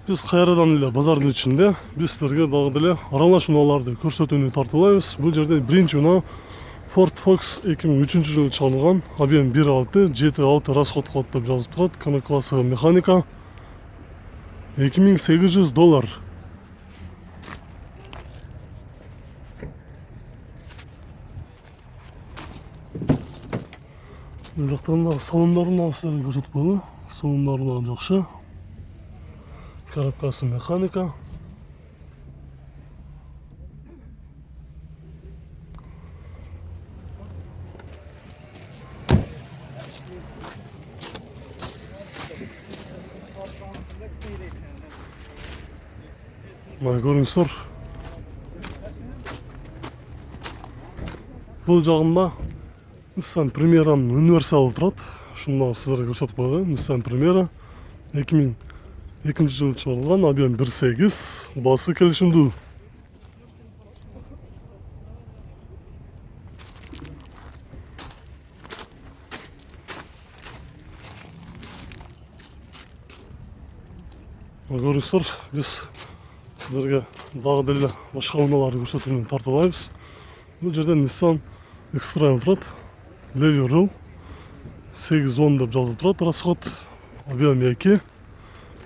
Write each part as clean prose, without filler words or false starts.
Biz кайрадан эле базардын ичинде биз силерге дагы деле аралаш унааларды көрсөтүүнү тартуулайбыз. Бул жерде биринчи унаа Ford Fox 2003-жылы чыгарылган, объем 1.6, 7.6 расход кылат деп жазып турат. К классы механика $2800. Бул жактан да салондорун силерге көрсөтүп койду. Салондору жакшы. Коробкасы механика. Мына көрүңүздөр. Бул жагында Nissan Primera'nын универсалы турат. Ушуну силерге көрсөтүп койгон. Nissan Primera 2002-жылы чыгарылган, объем 1.8, баасы келишимдүү. Көрүңүздөр, биз силерге дагы деле башка унааларды көрсөтүүнү тартуулайбыз. Бул жерде Nissan X-Trail турат. Леви рул 810 деп жазылып турат. Расход объем 2.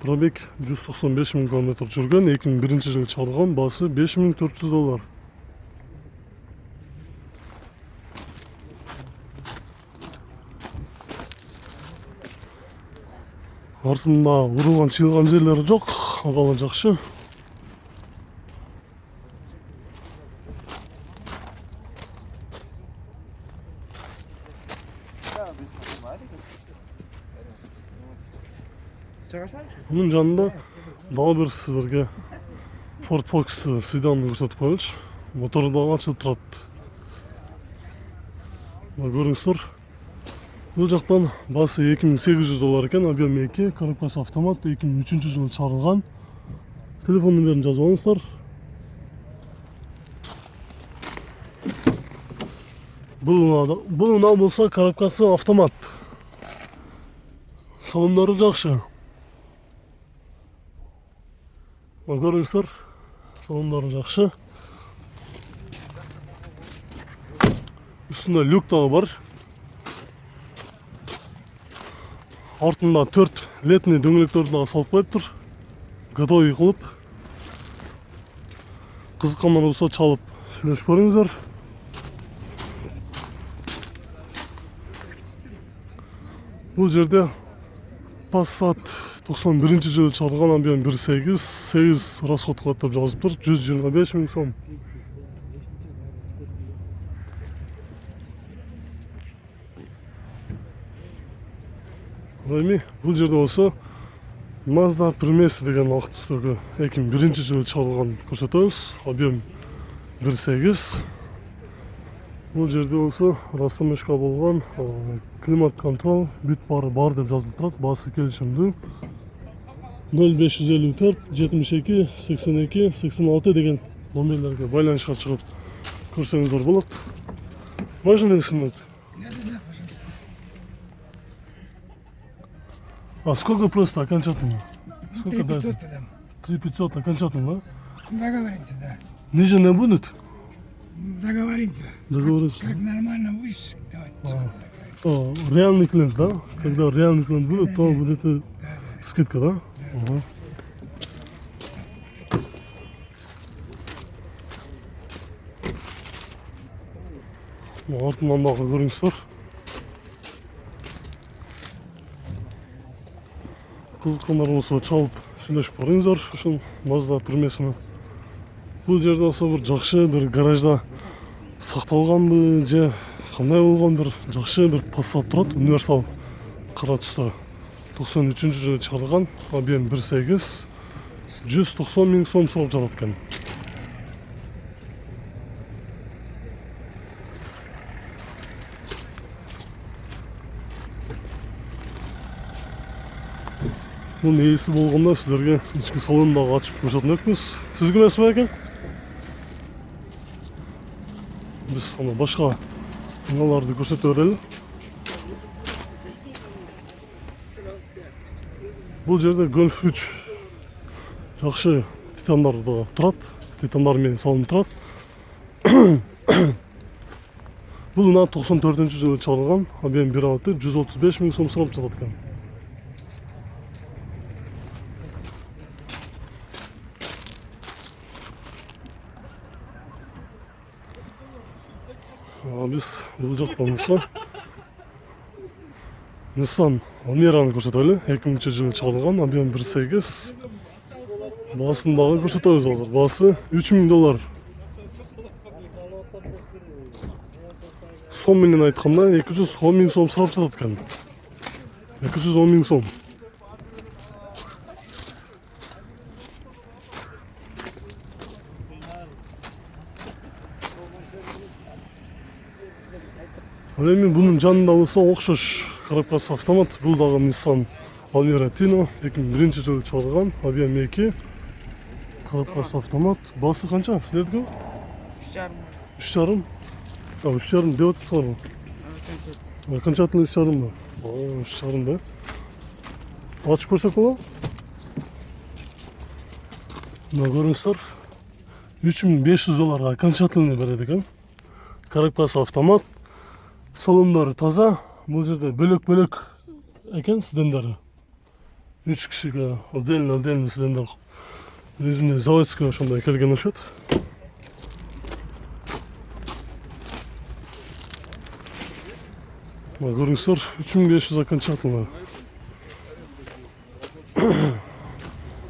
Пробег 195 000 км жүргөн, 2001-жылы чыгарылган, баасы $5400. Артында урулган, чыйылган жерлери жок, абалы жакшы. Bunun жанында дагы бир силерге Ford Fox седанын көрсөтүп коелучу. Мотору дагы ачылып турат. Мына көрүңүздөр. Бул жактан баасы $2800 экен, объем 2, коробкасы автомат, 2003-жылы чыгарылган. Телефон номерин жазып алыңыздар. Бул унаа болсо коробкасы автомат. Салондору жакшы. Көрүңүздөр, салондору жакшы. Үстүндө люк дагы бар. Артында 4 летний дөңгөлөктөрдү дагы салып коюптур. Готовый кылып. Кызыккандар болсо чалып сүйлөшүп көрүңүздөр. Бул жерде Passat 91-жылы чыгарылган, объем 1.8, 8 расход кылат деп жазып тур, 125 000 сом. Бул жерде болсо Mazda Primera деген актүстөгү 2001-жылы чыгарылган көрсөтөбүз, объем 1.8. Бул жерде болсо растамашка болгон, климат контрол, бүт бары бар деп жазылып турат, баасы келишимдүү. 0554 72 82 86 деген номерлерге байланышка чыгып көрсөңүздөр болот. Можно ли снимать? А сколько просто окончательно? Сколько дать? 3500 окончательно, да? Договоримся, да. Ниже не будет? Договоримся. Договоримся. Как нормально будешь, давай. Реальный клиент, да? Когда реальный клиент будет, то будет скидка, да? Ага. Артынан дагы көрүңүздөр. Кызыккандар болсо чалып сүйлөшүп көрүңүздөр ушул Mazda Primera'ны. Бул жерде болсо бир жакшы бир гаражда сакталганбы же кандай болгон бир жакшы бир Passat турат, универсал кара түстө. 93-жылы чыгарылган, объем 1.8, 190 000 сом сурап жатат экен. Bunun iyisi болгондо силерге ички салонун дагы ачып көрсөтмөкпүз. Сизге эмесби экен? Биз аны башка унааларды көрсөтө берели. Бул жерде Golf 3 Жакшы титандар да турат. Титандар менен салынып турат. Бул мына 94-жылы чыгарылган. Абиян бир алты 135 миң сом сурап жатат экен. Биз бул жактан болсо Nissan Almera'ны көрсөтөлү. 2000-жылы чыгарылган. Абиян 1.8. Баасын дагы көрсөтөбүз азыр. Баасы $3000. Сом менен айтканда 210 миң сом сурап жатат экен. 210 миң сом. Ал эми бунун жанында болсо окшош коробкасы автомат. Бул дагы Nissan Almera Tino 2001-жылы чыгарылган. Абиян 2. Коробкасы автомат. Баасы канча? Силердики? 3,5. 3,5 деп атасыңар. Окончательно 3,5 да. 3,5 да. Ачып көрсөк болобу? Мына көрүңүздөр. $3500 окончательно берет экен. Коробкасы автомат. Салондору таза. Бул жерде бөлөк-бөлөк экен сидендери. 3 кишиге отдельно сидендер. Өзүнө заводской ошондой келген окшойт. Мына көрүңүздөр 3500 окончательно.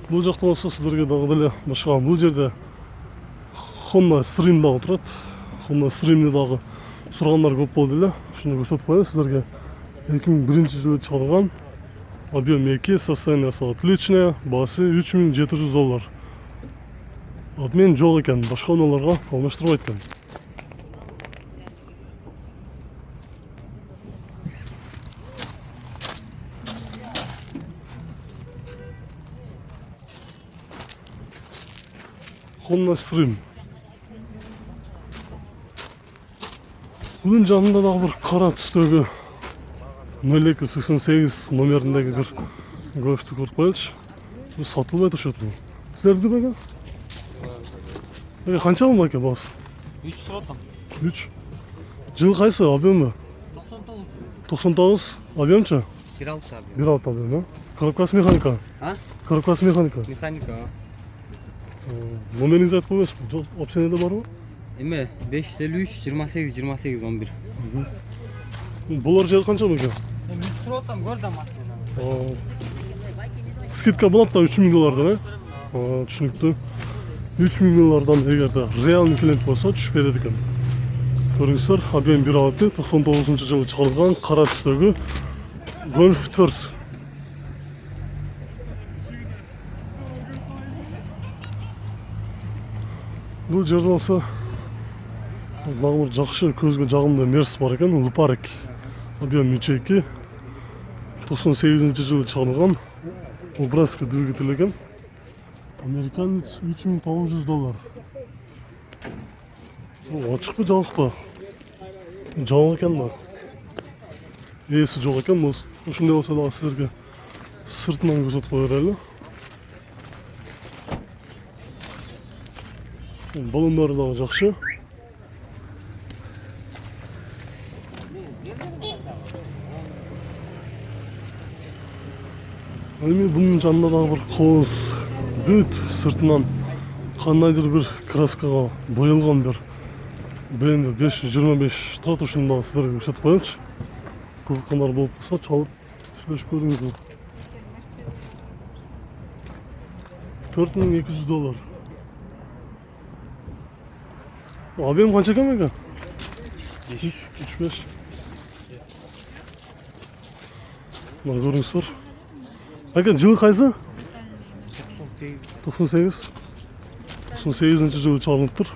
Бул жакта болсо сиздерге дагы деле башка бул жерде Honda Stream дагы турат. Honda Stream'ни дагы сурагандар көп болду эле. Ушуну көрсөтүп коеюн сиздерге. 2001-жылы чыгарылган. Объем 2, состояниясы отличное, баасы $3700. Обмен жок экен, башка унааларга алмаштырбайт экен. Honda Stream. Bunun жанында дагы бир кара түстөгү 0288 номериндеги бир гольфту көрүп коелучу. Бул сатылбайт окшойт бул. Силердики беге? Беге канча бул экен баасы? 3 турат. 3. Жыл кайсы объемы? 99. Объемчу? 1.6 abi. 1.6 объем, да? Коробкасы механика. Ha? Коробкасы механика. Mekanika. Номериңизди айтып койбойсузбу? Опцияда барбы? Эме 553 28 28 11. Булар жер канча беге? 3 тураттам көрдüm машина. Скидка болот да $3000, да? Түшүнүктүү. $3000 эгерде реалный клиент болсо түшүп берет экен. Көрүңүздөр, объем 1.6, 99-жылы чыгарылган кара түстөгү Golf 4. Бул жерде болсо дагы бир жакшы көзгө жагымдуу Мерс бар экен, Лупарик. Объем 3.2, 98-жылы чыгарылган. Убраска двигатель экен. Американец $3900. Ачыкпы, жабыкпы? Жабык экен да. Ээси жок экен. Бул ушундай болсо дагы сиздерге сыртынан көрсөтүп кое берели. Балондору дагы жакшы. Эми бунун жанында дагы бир кооз бүт сыртынан кандайдыр бир краскага боелгон бир BMW 525 турат. Ушуну дагы сиздерге көрсөтүп коелучу. Кызыккандар болуп калса чалып сүйлөшүп көрүңүздөр. $4200. Объем канча экен экен? 3.5. Мына көрүңүздөр. Экен жылы кайсы? 98. 98-жылы чыгарылыптыр.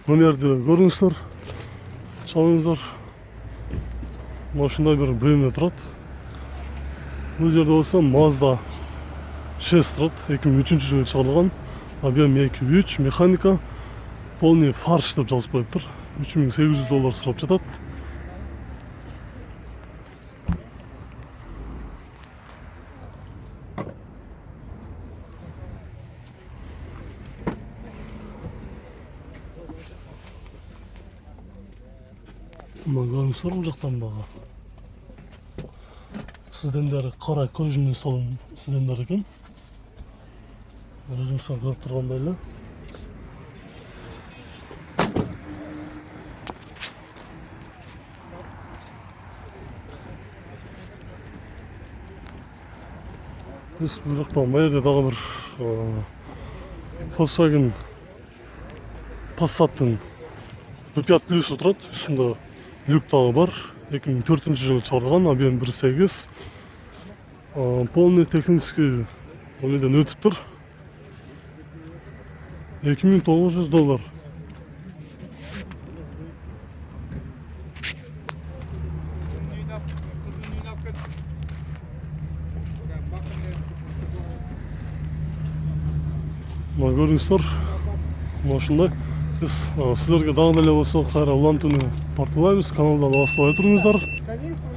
Номерди көрүңүздөр. Чалыңыздар. Машинада бир BMW турат. Бул жерде болсо Mazda 6 турат. 2003-жылы чыгарылган. Объем 2.3, механика. Полный фарш деп жазып коюптур. $3800 сурап жатат. Мына көрүңүздөр бул жактан дагы. Сиздендер кара көжүнү салын сиздендер экен. Өзүңүздөр көрүп тургандай эле. Биз бул жактан баягы дагы бир Volkswagen Passat'ın B5 Plus'u турат. Üstünde люк дагы бар. 2004-жылы чыгарылган ABM 1.8. Полный технический оледен өтүптүр. $2900. Мына көрүңүздөр, мына ушундай. Биз сиздерге дагы деле болсо кайра улам түнү тартуулайбыз. Каналдан алыстабай туруңуздар.